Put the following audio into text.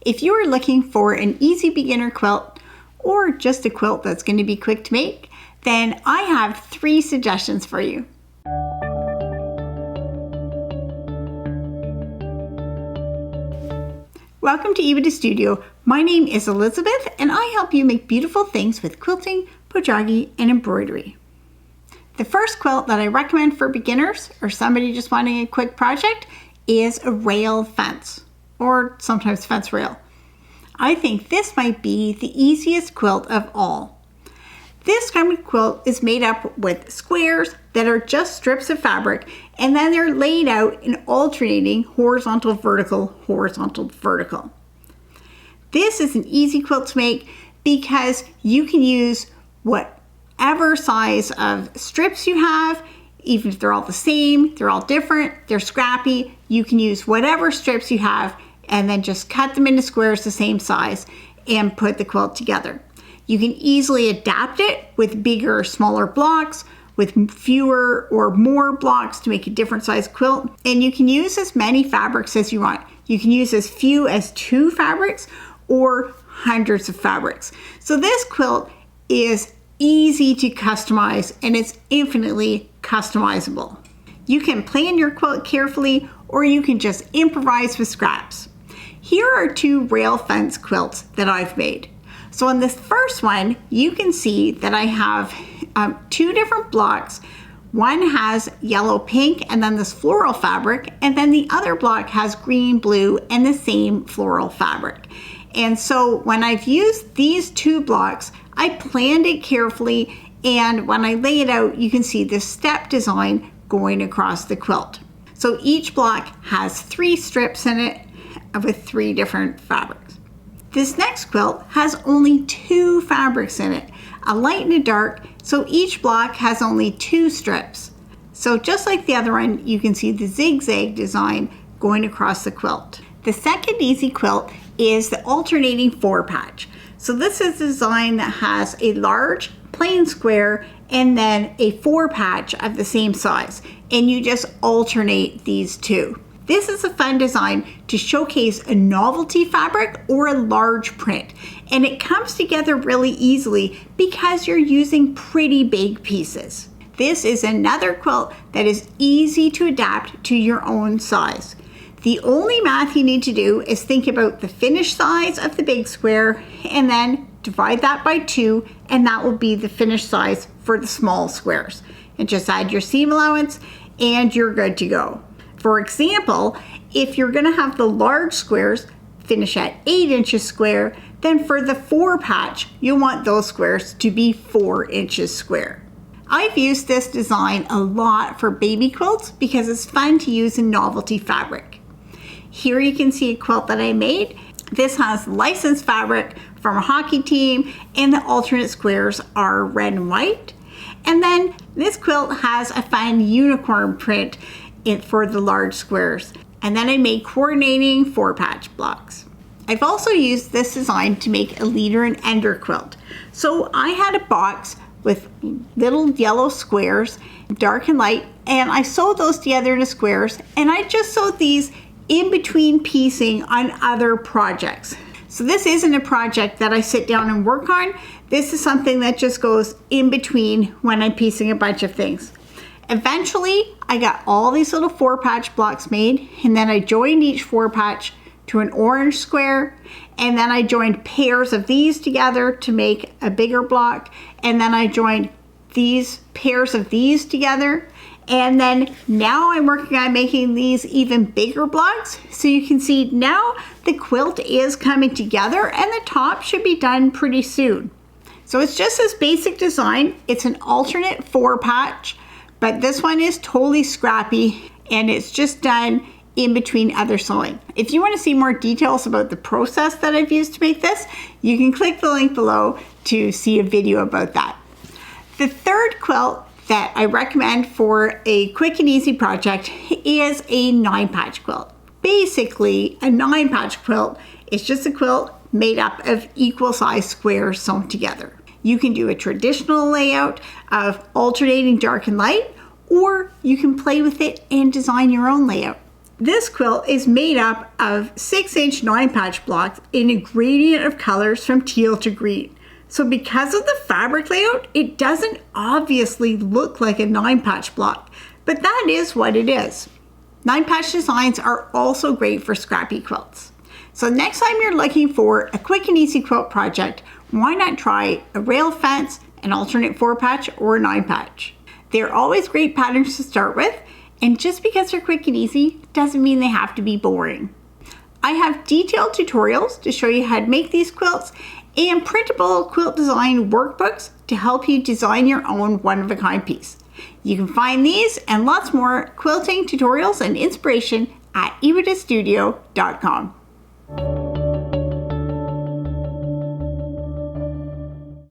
If you are looking for an easy beginner quilt or just a quilt that's going to be quick to make, then I have 3 suggestions for you. Welcome to Epida Studio. My name is Elizabeth and I help you make beautiful things with quilting, pojagi, and embroidery. The first quilt that I recommend for beginners or somebody just wanting a quick project is a rail fence, or sometimes fence rail. I think this might be the easiest quilt of all. This kind of quilt is made up with squares that are just strips of fabric, and then they're laid out in alternating horizontal, vertical, horizontal, vertical. This is an easy quilt to make because you can use whatever size of strips you have, even if they're all the same, they're all different, they're scrappy. You can use whatever strips you have and then just cut them into squares the same size and put the quilt together. You can easily adapt it with bigger or smaller blocks, with fewer or more blocks to make a different size quilt. And you can use as many fabrics as you want. You can use as few as 2 fabrics or hundreds of fabrics. So this quilt is easy to customize and it's infinitely customizable. You can plan your quilt carefully or you can just improvise with scraps. Here are 2 rail fence quilts that I've made. So on this first one, you can see that I have 2 different blocks. One has yellow pink and then this floral fabric, and then the other block has green blue and the same floral fabric. And so when I've used these 2 blocks, I planned it carefully, and when I lay it out, you can see the step design going across the quilt. So each block has 3 strips in it with 3 different fabrics. This next quilt has only 2 fabrics in it, a light and a dark, so each block has only 2 strips. So just like the other one, you can see the zigzag design going across the quilt. The second easy quilt is the alternating 4-patch. So this is a design that has a large plain square and then a 4-patch of the same size, and you just alternate these 2. This is a fun design to showcase a novelty fabric or a large print, and it comes together really easily because you're using pretty big pieces. This is another quilt that is easy to adapt to your own size. The only math you need to do is think about the finished size of the big square and then divide that by 2, and that will be the finished size for the small squares. And just add your seam allowance and you're good to go. For example, if you're going to have the large squares finish at 8 inches square, then for the 4-patch, you'll want those squares to be 4 inches square. I've used this design a lot for baby quilts because it's fun to use in novelty fabric. Here you can see a quilt that I made. This has licensed fabric from a hockey team and the alternate squares are red and white. And then this quilt has a fun unicorn print for the large squares. And then I made coordinating 4-patch blocks. I've also used this design to make a leader and ender quilt. So I had a box with little yellow squares, dark and light, and I sewed those together into squares, and I just sewed these in between piecing on other projects. So this isn't a project that I sit down and work on. This is something that just goes in between when I'm piecing a bunch of things. Eventually, I got all these little 4-patch blocks made, and then I joined each 4-patch to an orange square, and then I joined pairs of these together to make a bigger block, and then I joined these pairs of these together, and then now I'm working on making these even bigger blocks. So you can see now the quilt is coming together and the top should be done pretty soon. So it's just this basic design. It's an alternate 4-patch. But this one is totally scrappy and it's just done in between other sewing. If you want to see more details about the process that I've used to make this, you can click the link below to see a video about that. The third quilt that I recommend for a quick and easy project is a 9-patch quilt. Basically, a 9-patch quilt is just a quilt made up of equal size squares sewn together. You can do a traditional layout of alternating dark and light, or you can play with it and design your own layout. This quilt is made up of 6-inch 9-patch blocks in a gradient of colors from teal to green. So because of the fabric layout, it doesn't obviously look like a 9-patch block, but that is what it is. 9-patch designs are also great for scrappy quilts. So next time you're looking for a quick and easy quilt project, why not try a rail fence, an alternate 4-patch, or a 9-patch? They're always great patterns to start with, and just because they're quick and easy doesn't mean they have to be boring. I have detailed tutorials to show you how to make these quilts and printable quilt design workbooks to help you design your own one-of-a-kind piece. You can find these and lots more quilting tutorials and inspiration at epidastudio.com.